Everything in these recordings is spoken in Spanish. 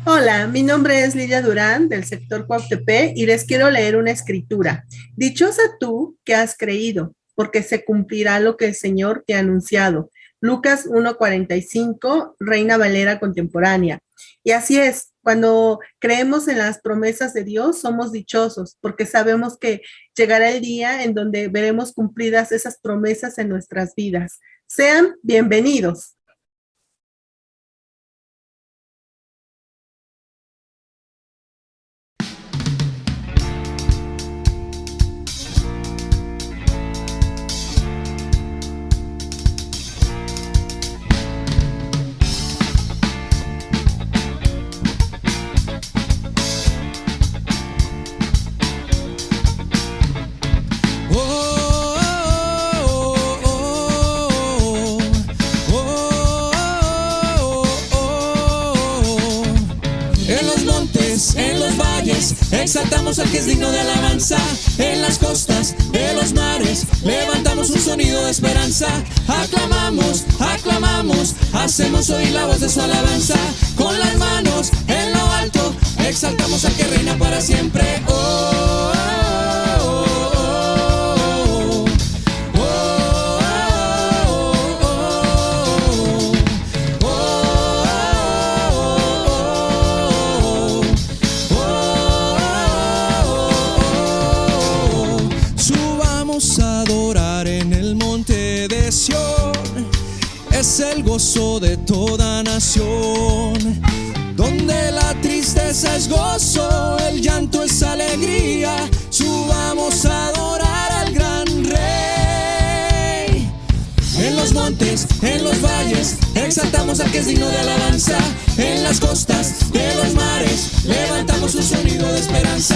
Hola, mi nombre es Lidia Durán del sector Cuautepec y les quiero leer una escritura. Dichosa tú que has creído, porque se cumplirá lo que el Señor te ha anunciado. Lucas 1:45, Reina Valera contemporánea. Y así es, cuando creemos en las promesas de Dios, somos dichosos, porque sabemos que llegará el día en donde veremos cumplidas esas promesas en nuestras vidas. Sean bienvenidos. En los valles, exaltamos al que es digno de alabanza. En las costas de los mares, levantamos un sonido de esperanza. Aclamamos, aclamamos, hacemos oír la voz de su alabanza. Con las manos en lo alto, exaltamos al que reina para siempre. Oh, oh, oh, oh, oh, oh, oh. Subamos a adorar en el monte de Sión, es el gozo de toda nación. Donde la tristeza es gozo, el llanto es alegría. Subamos a adorar al gran Rey. En los montes, en los valles, exaltamos al que es digno de alabanza. En las costas de los mares, levantamos un sonido de esperanza.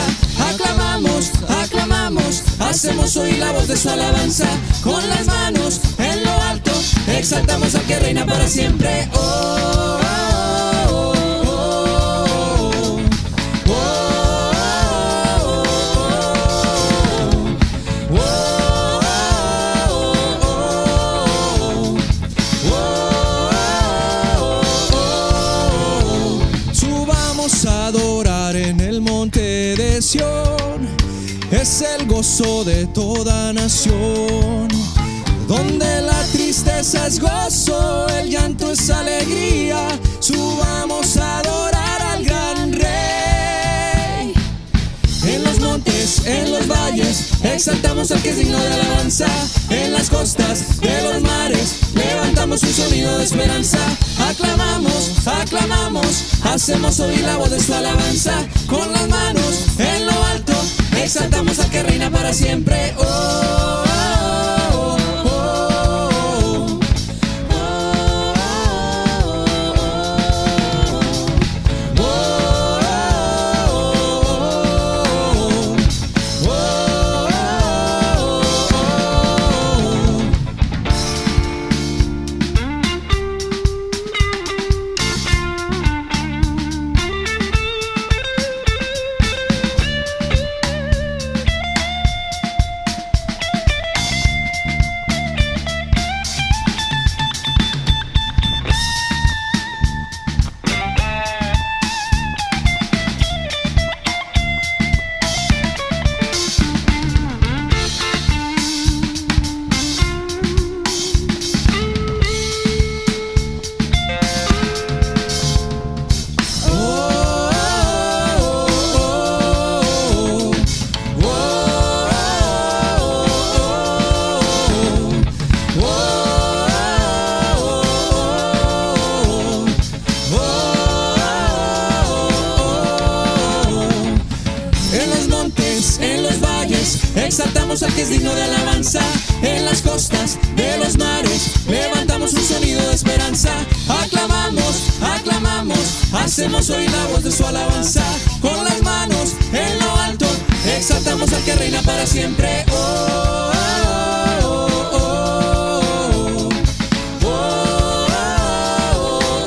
Aclamamos, aclamamos, hacemos oír la voz de su alabanza. Con las manos en lo alto, exaltamos al que reina para siempre. Oh, oh, oh, oh, oh. Subamos a adorar en el monte de Sión, es el gozo de toda nación. Donde la tristeza es gozo, el llanto es alegría. Subamos a adorar al gran Rey. En los montes, en los valles, exaltamos al que es digno de alabanza. En las costas de los mares, levantamos un sonido de esperanza. Aclamamos, aclamamos, hacemos oír la voz de su alabanza. Con las manos en lo alto, exaltamos al que reina para siempre. Oh, oh, oh, oh, exaltamos al que es digno de alabanza. En las costas de los mares, levantamos un sonido de esperanza. Aclamamos, aclamamos, hacemos oír la voz de su alabanza. Con las manos en lo alto, exaltamos al que reina para siempre. Oh, oh, oh, oh, oh, oh, oh, oh, oh.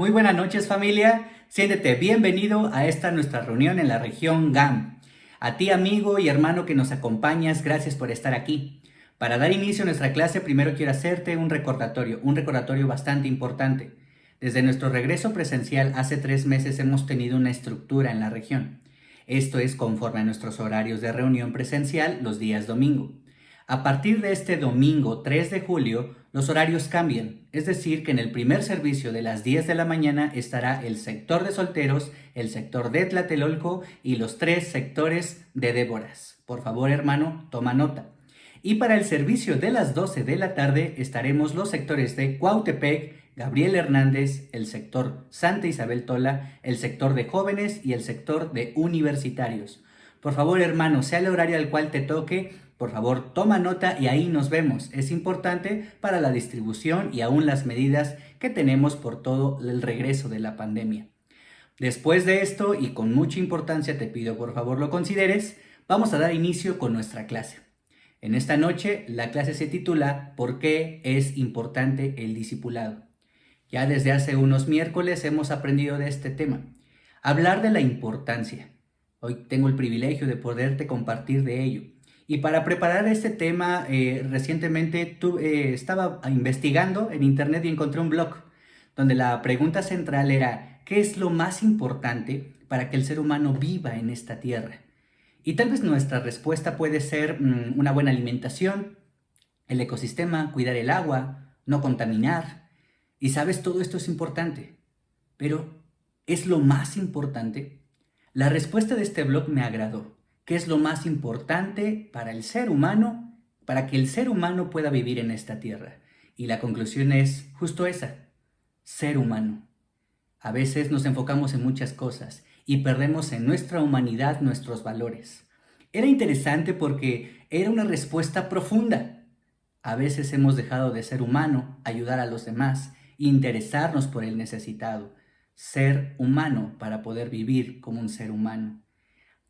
Muy buenas noches, familia. Siéntete bienvenido a esta nuestra reunión en la región GAM. A ti, amigo y hermano que nos acompañas, gracias por estar aquí. Para dar inicio a nuestra clase, primero quiero hacerte un recordatorio bastante importante. Desde nuestro regreso presencial hace 3 meses hemos tenido una estructura en la región. Esto es conforme a nuestros horarios de reunión presencial los días domingo. A partir de este domingo 3 de julio, los horarios cambian, es decir, que en el primer servicio de las 10 de la mañana estará el sector de solteros, el sector de Tlatelolco y los 3 sectores de Déboras. Por favor, hermano, toma nota. Y para el servicio de las 12 de la tarde estaremos los sectores de Cuautepec, Gabriel Hernández, el sector Santa Isabel Tola, el sector de jóvenes y el sector de universitarios. Por favor, hermano, sea el horario al cual te toque, por favor, toma nota y ahí nos vemos. Es importante para la distribución y aún las medidas que tenemos por todo el regreso de la pandemia. Después de esto, y con mucha importancia te pido por favor lo consideres, vamos a dar inicio con nuestra clase. En esta noche, la clase se titula ¿Por qué es importante el discipulado? Ya desde hace unos miércoles hemos aprendido de este tema. Hablar de la importancia. Hoy tengo el privilegio de poderte compartir de ello. Y para preparar este tema, recientemente estaba investigando en internet y encontré un blog donde la pregunta central era ¿qué es lo más importante para que el ser humano viva en esta tierra? Y tal vez nuestra respuesta puede ser una buena alimentación, el ecosistema, cuidar el agua, no contaminar. Y sabes, todo esto es importante, pero ¿es lo más importante? La respuesta de este blog me agradó. ¿Qué es lo más importante para el ser humano, para que el ser humano pueda vivir en esta tierra? Y la conclusión es justo esa, ser humano. A veces nos enfocamos en muchas cosas y perdemos en nuestra humanidad nuestros valores. Era interesante porque era una respuesta profunda. A veces hemos dejado de ser humano, ayudar a los demás, interesarnos por el necesitado, ser humano para poder vivir como un ser humano.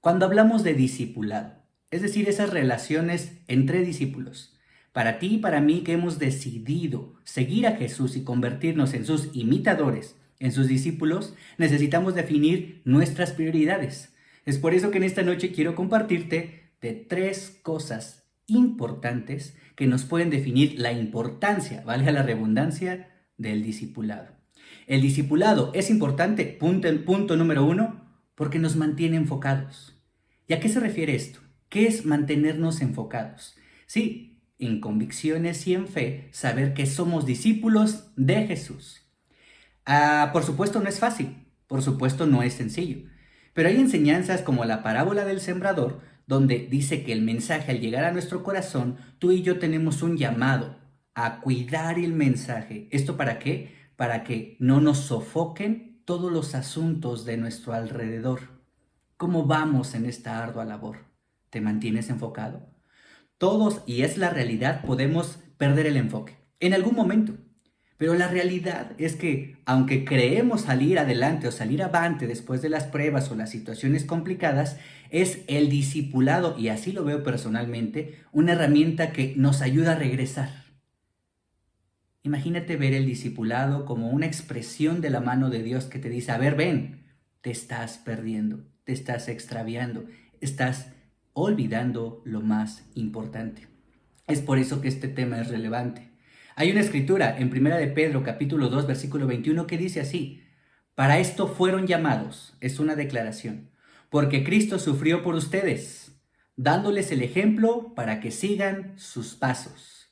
Cuando hablamos de discipulado, es decir, esas relaciones entre discípulos, para ti y para mí que hemos decidido seguir a Jesús y convertirnos en sus imitadores, en sus discípulos, necesitamos definir nuestras prioridades. Es por eso que en esta noche quiero compartirte de 3 cosas importantes que nos pueden definir la importancia, valga la redundancia, del discipulado. El discipulado es importante, punto número 1, porque nos mantiene enfocados. ¿Y a qué se refiere esto? ¿Qué es mantenernos enfocados? Sí, en convicciones y en fe, saber que somos discípulos de Jesús. Por supuesto no es fácil, por supuesto no es sencillo, pero hay enseñanzas como la parábola del sembrador, donde dice que el mensaje al llegar a nuestro corazón, tú y yo tenemos un llamado a cuidar el mensaje. ¿Esto para qué? Para que no nos sofoquen todos los asuntos de nuestro alrededor. ¿Cómo vamos en esta ardua labor? ¿Te mantienes enfocado? Todos, y es la realidad, podemos perder el enfoque en algún momento. Pero la realidad es que, aunque creemos salir adelante o salir avante después de las pruebas o las situaciones complicadas, es el discipulado, y así lo veo personalmente, una herramienta que nos ayuda a regresar. Imagínate ver el discipulado como una expresión de la mano de Dios que te dice, a ver, ven, te estás perdiendo, te estás extraviando, estás olvidando lo más importante. Es por eso que este tema es relevante. Hay una escritura en 1 de Pedro, capítulo 2, versículo 21, que dice así, para esto fueron llamados, es una declaración, porque Cristo sufrió por ustedes, dándoles el ejemplo para que sigan sus pasos.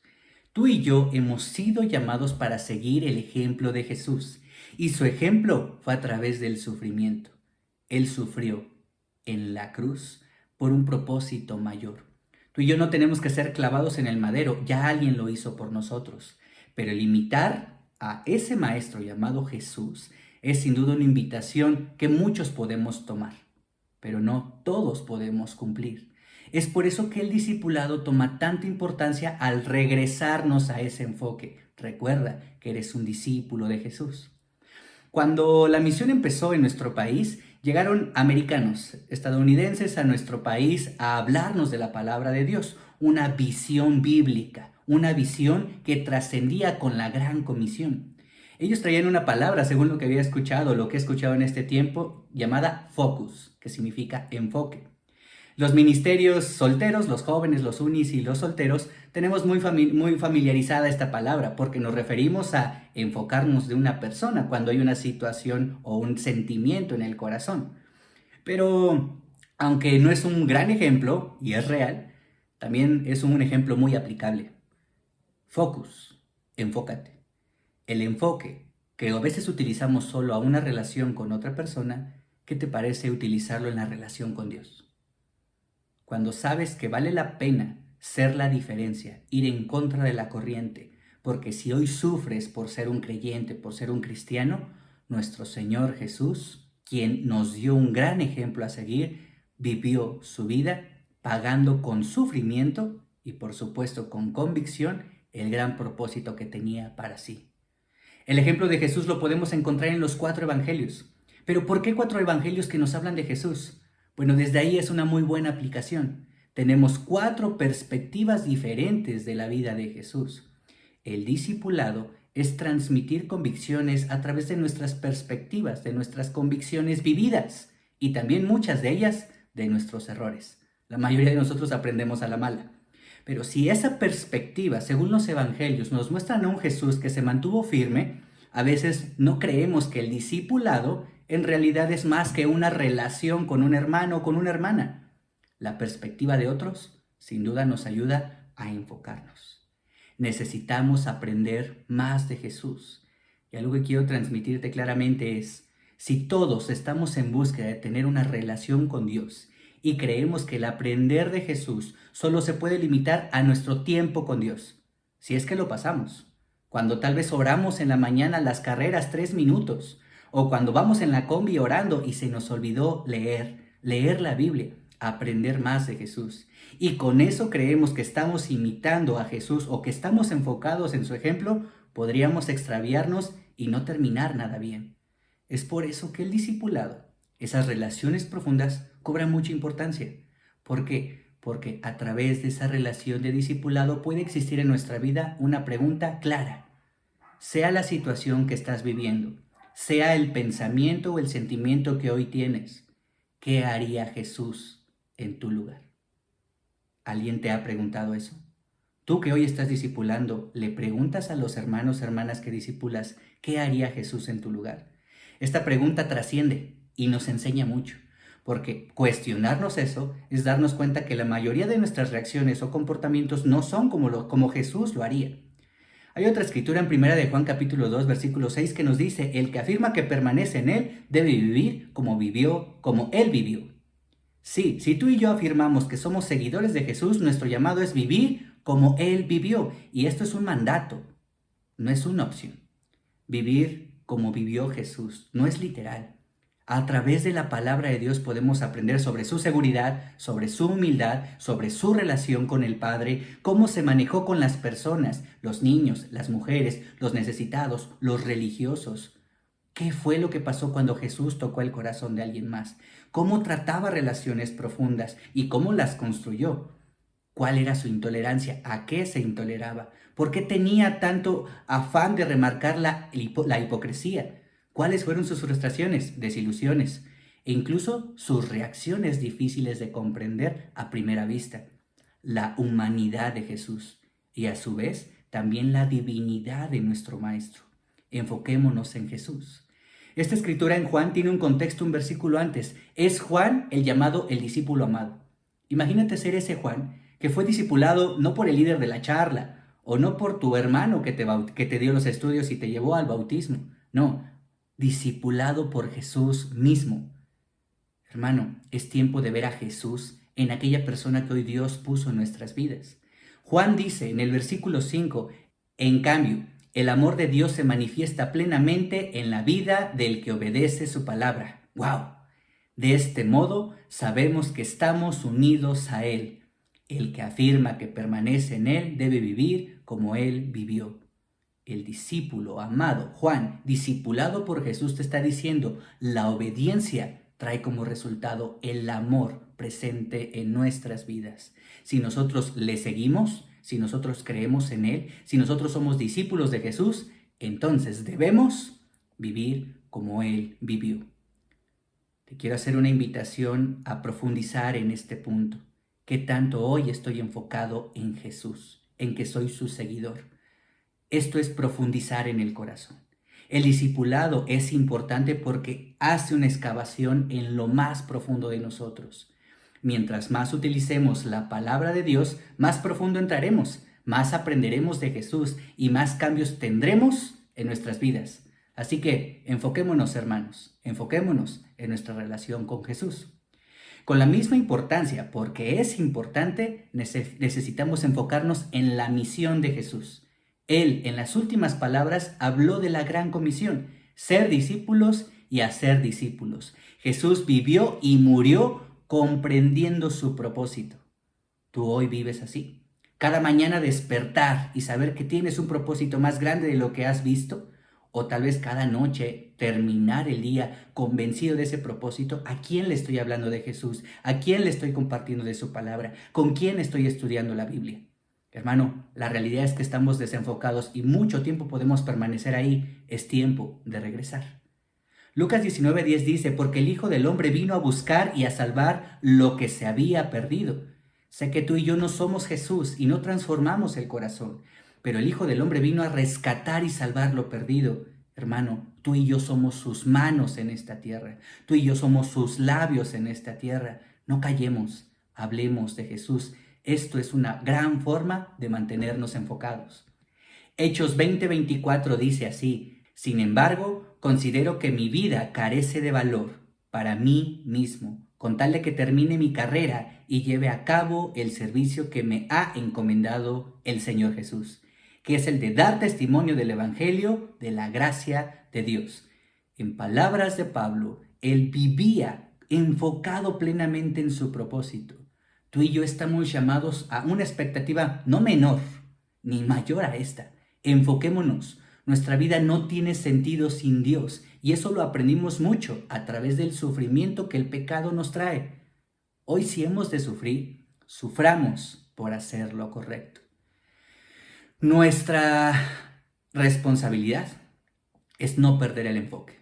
Tú y yo hemos sido llamados para seguir el ejemplo de Jesús, y su ejemplo fue a través del sufrimiento. Él sufrió en la cruz por un propósito mayor. Tú y yo no tenemos que ser clavados en el madero, ya alguien lo hizo por nosotros. Pero el imitar a ese maestro llamado Jesús es sin duda una invitación que muchos podemos tomar, pero no todos podemos cumplir. Es por eso que el discipulado toma tanta importancia al regresarnos a ese enfoque. Recuerda que eres un discípulo de Jesús. Cuando la misión empezó en nuestro país, llegaron americanos, estadounidenses a nuestro país a hablarnos de la palabra de Dios, una visión bíblica, una visión que trascendía con la gran comisión. Ellos traían una palabra, según lo que había escuchado, lo que he escuchado en este tiempo, llamada focus, que significa enfoque. Los ministerios solteros, los jóvenes, los unis y los solteros, tenemos muy familiarizada esta palabra porque nos referimos a enfocarnos de una persona cuando hay una situación o un sentimiento en el corazón. Pero aunque no es un gran ejemplo, y es real, también es un ejemplo muy aplicable. Focus, enfócate. El enfoque, que a veces utilizamos solo a una relación con otra persona, ¿qué te parece utilizarlo en la relación con Dios? Cuando sabes que vale la pena ser la diferencia, ir en contra de la corriente, porque si hoy sufres por ser un creyente, por ser un cristiano, nuestro Señor Jesús, quien nos dio un gran ejemplo a seguir, vivió su vida pagando con sufrimiento y por supuesto con convicción el gran propósito que tenía para sí. El ejemplo de Jesús lo podemos encontrar en los 4 evangelios. ¿Pero por qué 4 evangelios que nos hablan de Jesús? Bueno, desde ahí es una muy buena aplicación. Tenemos 4 perspectivas diferentes de la vida de Jesús. El discipulado es transmitir convicciones a través de nuestras perspectivas, de nuestras convicciones vividas y también muchas de ellas de nuestros errores. La mayoría de nosotros aprendemos a la mala. Pero si esa perspectiva, según los evangelios, nos muestran a un Jesús que se mantuvo firme, a veces no creemos que el discipulado en realidad es más que una relación con un hermano o con una hermana. La perspectiva de otros, sin duda, nos ayuda a enfocarnos. Necesitamos aprender más de Jesús. Y algo que quiero transmitirte claramente es, si todos estamos en búsqueda de tener una relación con Dios y creemos que el aprender de Jesús solo se puede limitar a nuestro tiempo con Dios, si es que lo pasamos, cuando tal vez oramos en la mañana las carreras 3 minutos, o cuando vamos en la combi orando y se nos olvidó leer la Biblia, aprender más de Jesús. Y con eso creemos que estamos imitando a Jesús o que estamos enfocados en su ejemplo, podríamos extraviarnos y no terminar nada bien. Es por eso que el discipulado, esas relaciones profundas, cobran mucha importancia. ¿Por qué? Porque a través de esa relación de discipulado puede existir en nuestra vida una pregunta clara. Sea la situación que estás viviendo, sea el pensamiento o el sentimiento que hoy tienes, ¿qué haría Jesús en tu lugar? ¿Alguien te ha preguntado eso? Tú que hoy estás discipulando, ¿le preguntas a los hermanos, hermanas que discipulas, ¿qué haría Jesús en tu lugar? Esta pregunta trasciende y nos enseña mucho, porque cuestionarnos eso es darnos cuenta que la mayoría de nuestras reacciones o comportamientos no son como Jesús lo haría. Hay otra escritura en 1 de Juan capítulo 2, versículo 6 que nos dice, el que afirma que permanece en él debe vivir como él vivió. Sí, si tú y yo afirmamos que somos seguidores de Jesús, nuestro llamado es vivir como él vivió. Y esto es un mandato, no es una opción. Vivir como vivió Jesús, no es literal. A través de la palabra de Dios podemos aprender sobre su seguridad, sobre su humildad, sobre su relación con el Padre, cómo se manejó con las personas, los niños, las mujeres, los necesitados, los religiosos. ¿Qué fue lo que pasó cuando Jesús tocó el corazón de alguien más? ¿Cómo trataba relaciones profundas y cómo las construyó? ¿Cuál era su intolerancia? ¿A qué se intoleraba? ¿Por qué tenía tanto afán de remarcar la hipocresía? ¿Cuáles fueron sus frustraciones, desilusiones e incluso sus reacciones difíciles de comprender a primera vista? La humanidad de Jesús y a su vez también la divinidad de nuestro Maestro. Enfoquémonos en Jesús. Esta escritura en Juan tiene un contexto, un versículo antes. Es Juan el llamado el discípulo amado. Imagínate ser ese Juan que fue discipulado no por el líder de la charla o no por tu hermano que te dio los estudios y te llevó al bautismo. No, discipulado por Jesús mismo. Hermano, es tiempo de ver a Jesús en aquella persona que hoy Dios puso en nuestras vidas. Juan dice en el versículo 5, en cambio, el amor de Dios se manifiesta plenamente en la vida del que obedece su palabra. ¡Wow! De este modo sabemos que estamos unidos a Él. El que afirma que permanece en Él debe vivir como Él vivió. El discípulo amado, Juan, discipulado por Jesús, te está diciendo, la obediencia trae como resultado el amor presente en nuestras vidas. Si nosotros le seguimos, si nosotros creemos en Él, si nosotros somos discípulos de Jesús, entonces debemos vivir como Él vivió. Te quiero hacer una invitación a profundizar en este punto. ¿Qué tanto hoy estoy enfocado en Jesús, en que soy su seguidor? Esto es profundizar en el corazón. El discipulado es importante porque hace una excavación en lo más profundo de nosotros. Mientras más utilicemos la palabra de Dios, más profundo entraremos, más aprenderemos de Jesús y más cambios tendremos en nuestras vidas. Así que enfoquémonos, hermanos, enfoquémonos en nuestra relación con Jesús. Con la misma importancia, porque es importante, necesitamos enfocarnos en la misión de Jesús. Él, en las últimas palabras, habló de la gran comisión, ser discípulos y hacer discípulos. Jesús vivió y murió comprendiendo su propósito. ¿Tú hoy vives así? Cada mañana despertar y saber que tienes un propósito más grande de lo que has visto, o tal vez cada noche terminar el día convencido de ese propósito. ¿A quién le estoy hablando de Jesús? ¿A quién le estoy compartiendo de su palabra? ¿Con quién estoy estudiando la Biblia? Hermano, la realidad es que estamos desenfocados y mucho tiempo podemos permanecer ahí. Es tiempo de regresar. Lucas 19:10 dice, porque el Hijo del Hombre vino a buscar y a salvar lo que se había perdido. Sé que tú y yo no somos Jesús y no transformamos el corazón, pero el Hijo del Hombre vino a rescatar y salvar lo perdido. Hermano, tú y yo somos sus manos en esta tierra. Tú y yo somos sus labios en esta tierra. No callemos, hablemos de Jesús. Esto es una gran forma de mantenernos enfocados. Hechos 20:24 dice así, sin embargo, considero que mi vida carece de valor para mí mismo, con tal de que termine mi carrera y lleve a cabo el servicio que me ha encomendado el Señor Jesús, que es el de dar testimonio del Evangelio de la gracia de Dios. En palabras de Pablo, él vivía enfocado plenamente en su propósito. Tú y yo estamos llamados a una expectativa no menor ni mayor a esta. Enfoquémonos. Nuestra vida no tiene sentido sin Dios y eso lo aprendimos mucho a través del sufrimiento que el pecado nos trae. Hoy si hemos de sufrir, suframos por hacer lo correcto. Nuestra responsabilidad es no perder el enfoque.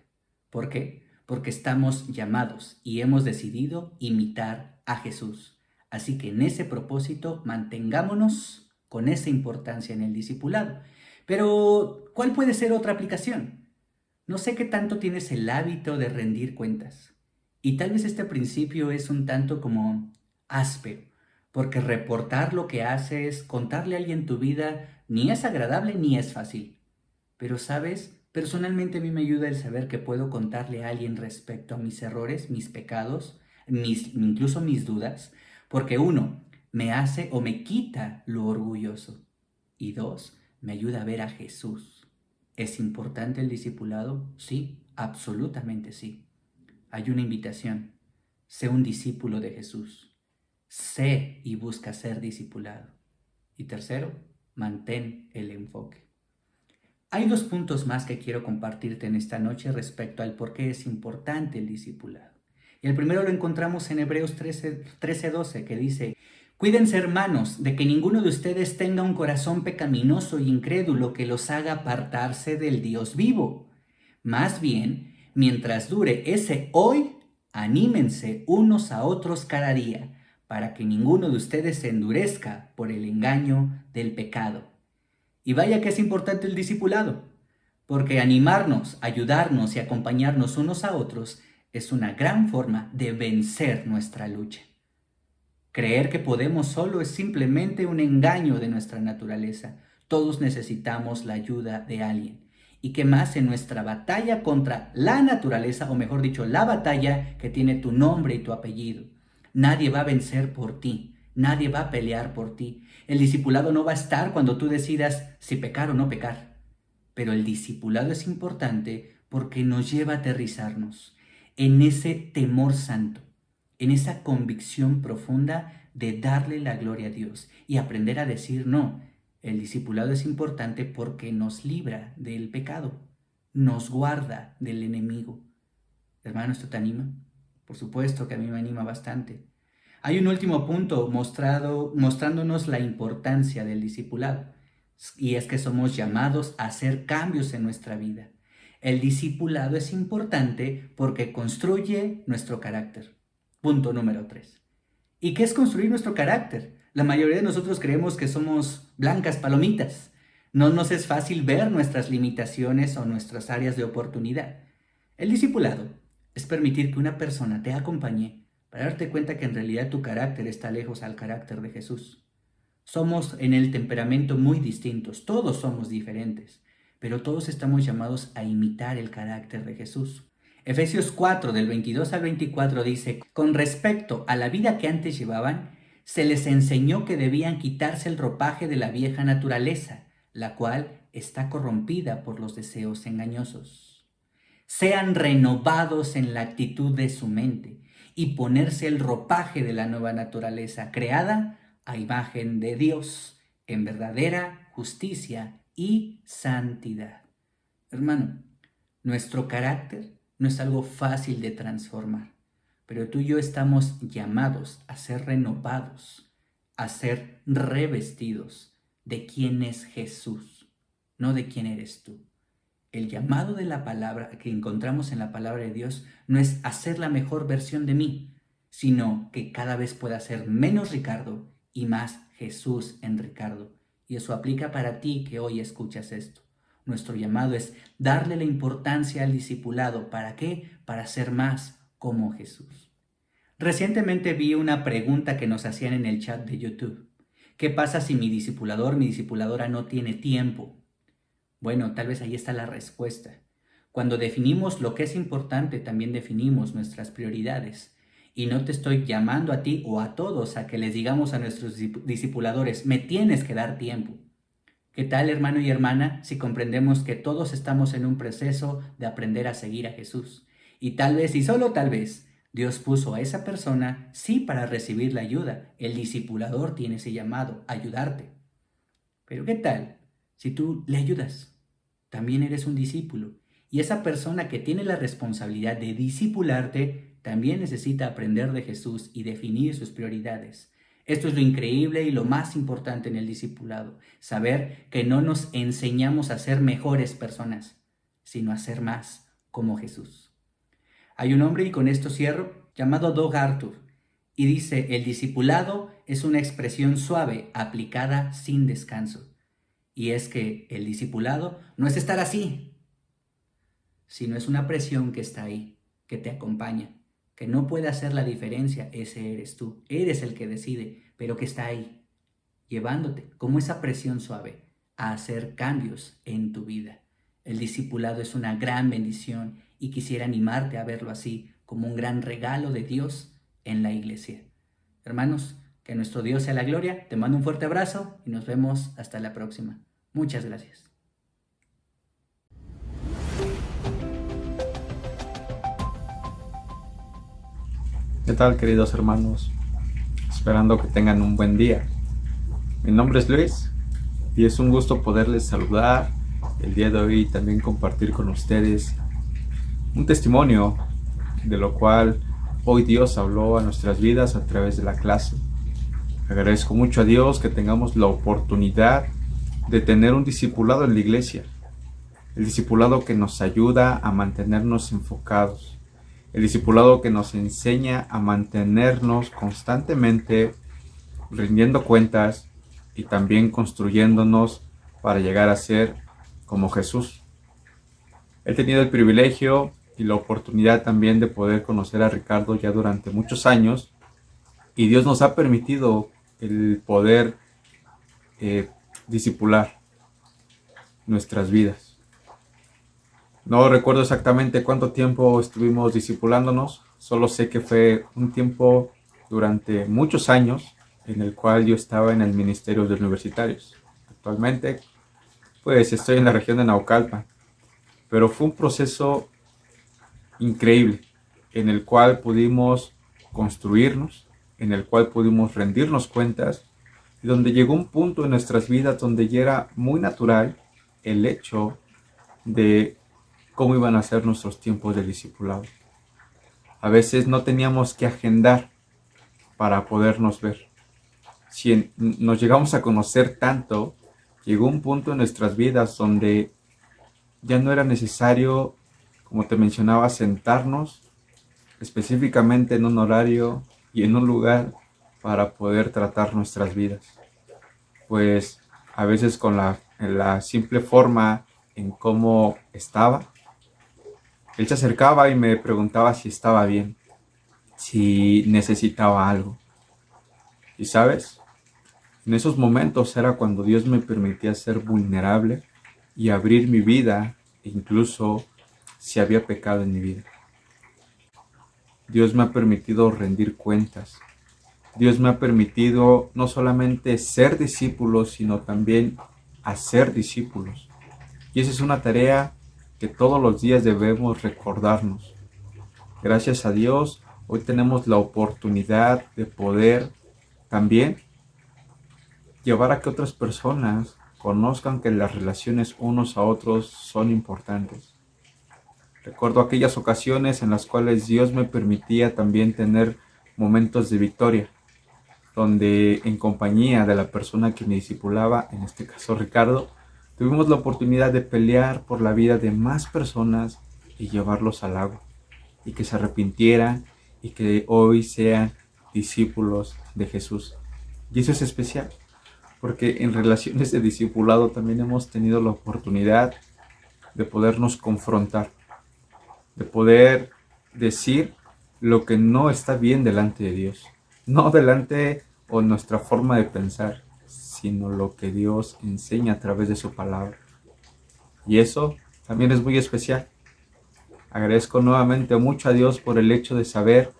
¿Por qué? Porque estamos llamados y hemos decidido imitar a Jesús. Así que en ese propósito mantengámonos con esa importancia en el discipulado. Pero, ¿cuál puede ser otra aplicación? No sé qué tanto tienes el hábito de rendir cuentas. Y tal vez este principio es un tanto como áspero, porque reportar lo que haces, contarle a alguien tu vida, ni es agradable ni es fácil. Pero, ¿sabes? Personalmente a mí me ayuda el saber que puedo contarle a alguien respecto a mis errores, mis pecados, incluso mis dudas, porque uno, me hace o me quita lo orgulloso. Y dos, me ayuda a ver a Jesús. ¿Es importante el discipulado? Sí, absolutamente sí. Hay una invitación. Sé un discípulo de Jesús. Sé y busca ser discipulado. Y tercero, mantén el enfoque. Hay 2 puntos más que quiero compartirte en esta noche respecto al por qué es importante el discipulado. Y el primero lo encontramos en Hebreos 13:12, que dice, cuídense, hermanos, de que ninguno de ustedes tenga un corazón pecaminoso e incrédulo que los haga apartarse del Dios vivo. Más bien, mientras dure ese hoy, anímense unos a otros cada día, para que ninguno de ustedes se endurezca por el engaño del pecado. Y vaya que es importante el discipulado, porque animarnos, ayudarnos y acompañarnos unos a otros es una gran forma de vencer nuestra lucha. Creer que podemos solo es simplemente un engaño de nuestra naturaleza. Todos necesitamos la ayuda de alguien. Y qué más en nuestra batalla contra la naturaleza, o mejor dicho, la batalla que tiene tu nombre y tu apellido. Nadie va a vencer por ti. Nadie va a pelear por ti. El discipulado no va a estar cuando tú decidas si pecar o no pecar. Pero el discipulado es importante porque nos lleva a aterrizarnos en ese temor santo, en esa convicción profunda de darle la gloria a Dios y aprender a decir no. El discipulado es importante porque nos libra del pecado, nos guarda del enemigo. Hermano, ¿esto te anima? Por supuesto que a mí me anima bastante. Hay un último punto mostrándonos la importancia del discipulado. y es que somos llamados a hacer cambios en nuestra vida. El discipulado es importante porque construye nuestro carácter. Punto número 3. ¿Y qué es construir nuestro carácter? La mayoría de nosotros creemos que somos blancas palomitas. No nos es fácil ver nuestras limitaciones o nuestras áreas de oportunidad. El discipulado es permitir que una persona te acompañe para darte cuenta que en realidad tu carácter está lejos al carácter de Jesús. Somos en el temperamento muy distintos, todos somos diferentes, pero todos estamos llamados a imitar el carácter de Jesús. Efesios 4, del 22 al 24 dice, con respecto a la vida que antes llevaban, se les enseñó que debían quitarse el ropaje de la vieja naturaleza, la cual está corrompida por los deseos engañosos. Sean renovados en la actitud de su mente y ponerse el ropaje de la nueva naturaleza, creada a imagen de Dios, en verdadera justicia y santidad. Hermano, nuestro carácter no es algo fácil de transformar, pero tú y yo estamos llamados a ser renovados, a ser revestidos de quién es Jesús, no de quién eres tú. El llamado de la palabra que encontramos en la palabra de Dios no es hacer la mejor versión de mí, sino que cada vez pueda ser menos Ricardo y más Jesús en Ricardo. Y eso aplica para ti que hoy escuchas esto. Nuestro llamado es darle la importancia al discipulado. ¿Para qué? Para ser más como Jesús. Recientemente vi una pregunta que nos hacían en el chat de YouTube. ¿Qué pasa si mi discipulador, mi discipuladora no tiene tiempo? Bueno, tal vez ahí está la respuesta. Cuando definimos lo que es importante, también definimos nuestras prioridades. Y no te estoy llamando a ti o a todos a que les digamos a nuestros discipuladores, me tienes que dar tiempo. ¿Qué tal, hermano y hermana, si comprendemos que todos estamos en un proceso de aprender a seguir a Jesús? Y tal vez, y solo tal vez, Dios puso a esa persona, sí, para recibir la ayuda. El discipulador tiene ese llamado, ayudarte. Pero ¿qué tal si tú le ayudas? También eres un discípulo. Y esa persona que tiene la responsabilidad de discipularte, también necesita aprender de Jesús y definir sus prioridades. Esto es lo increíble y lo más importante en el discipulado, saber que no nos enseñamos a ser mejores personas, sino a ser más como Jesús. Hay un hombre, y con esto cierro, llamado Doug Arthur, y dice, el discipulado es una expresión suave aplicada sin descanso. Y es que el discipulado no es estar así, sino es una presión que está ahí, que te acompaña, que no puede hacer la diferencia, ese eres tú. Eres el que decide, pero que está ahí, llevándote como esa presión suave a hacer cambios en tu vida. El discipulado es una gran bendición y quisiera animarte a verlo así, como un gran regalo de Dios en la iglesia. Hermanos, que nuestro Dios sea la gloria. Te mando un fuerte abrazo y nos vemos hasta la próxima. Muchas gracias. ¿Qué tal, queridos hermanos? Esperando que tengan un buen día. Mi nombre es Luis y es un gusto poderles saludar el día de hoy y también compartir con ustedes un testimonio de lo cual hoy Dios habló a nuestras vidas a través de la clase. Agradezco mucho a Dios que tengamos la oportunidad de tener un discipulado en la iglesia. El discipulado que nos ayuda a mantenernos enfocados. El discipulado que nos enseña a mantenernos constantemente rindiendo cuentas y también construyéndonos para llegar a ser como Jesús. He tenido el privilegio y la oportunidad también de poder conocer a Ricardo ya durante muchos años y Dios nos ha permitido el poder discipular nuestras vidas. No recuerdo exactamente cuánto tiempo estuvimos discipulándonos, solo sé que fue un tiempo durante muchos años en el cual yo estaba en el ministerio de universitarios. Actualmente, pues estoy en la región de Naucalpan, pero fue un proceso increíble en el cual pudimos construirnos, en el cual pudimos rendirnos cuentas y donde llegó un punto en nuestras vidas donde ya era muy natural el hecho de cómo iban a ser nuestros tiempos de discipulado. A veces no teníamos que agendar para podernos ver. Si nos llegamos a conocer tanto, llegó un punto en nuestras vidas donde ya no era necesario, como te mencionaba, sentarnos específicamente en un horario y en un lugar para poder tratar nuestras vidas. Pues a veces con la simple forma en cómo estaba, él se acercaba y me preguntaba si estaba bien, si necesitaba algo. Y sabes, en esos momentos era cuando Dios me permitía ser vulnerable y abrir mi vida, incluso si había pecado en mi vida. Dios me ha permitido rendir cuentas. Dios me ha permitido no solamente ser discípulos, sino también hacer discípulos. Y esa es una tarea que todos los días debemos recordarnos. Gracias a Dios, hoy tenemos la oportunidad de poder también llevar a que otras personas conozcan que las relaciones unos a otros son importantes. Recuerdo aquellas ocasiones en las cuales Dios me permitía también tener momentos de victoria, donde en compañía de la persona que me discipulaba, en este caso Ricardo, tuvimos la oportunidad de pelear por la vida de más personas y llevarlos al agua, y que se arrepintieran y que hoy sean discípulos de Jesús. Y eso es especial, porque en relaciones de discipulado también hemos tenido la oportunidad de podernos confrontar, de poder decir lo que no está bien delante de Dios, no delante o nuestra forma de pensar, sino lo que Dios enseña a través de su palabra. Y eso también es muy especial. Agradezco nuevamente mucho a Dios por el hecho de saber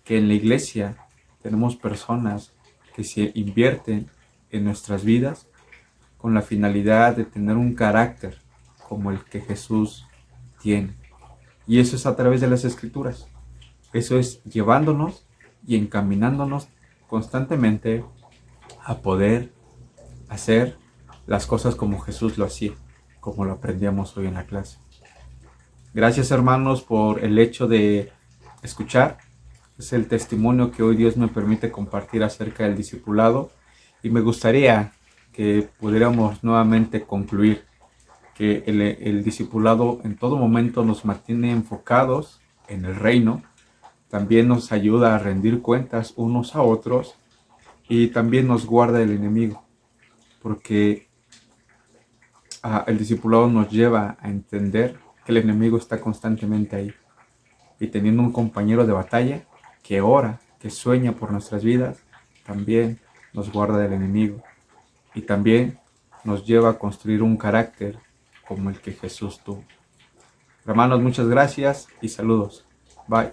que en la iglesia tenemos personas que se invierten en nuestras vidas con la finalidad de tener un carácter como el que Jesús tiene. Y eso es a través de las Escrituras. Eso es llevándonos y encaminándonos constantemente a poder hacer las cosas como Jesús lo hacía, como lo aprendíamos hoy en la clase. Gracias, hermanos, por el hecho de escuchar. Es el testimonio que hoy Dios me permite compartir acerca del discipulado, y me gustaría que pudiéramos nuevamente concluir que el discipulado en todo momento nos mantiene enfocados en el reino, también nos ayuda a rendir cuentas unos a otros y también nos guarda del enemigo, porque el discipulado nos lleva a entender que el enemigo está constantemente ahí, y teniendo un compañero de batalla que ora, que sueña por nuestras vidas, también nos guarda del enemigo y también nos lleva a construir un carácter como el que Jesús tuvo. Hermanos, muchas gracias y saludos. Bye.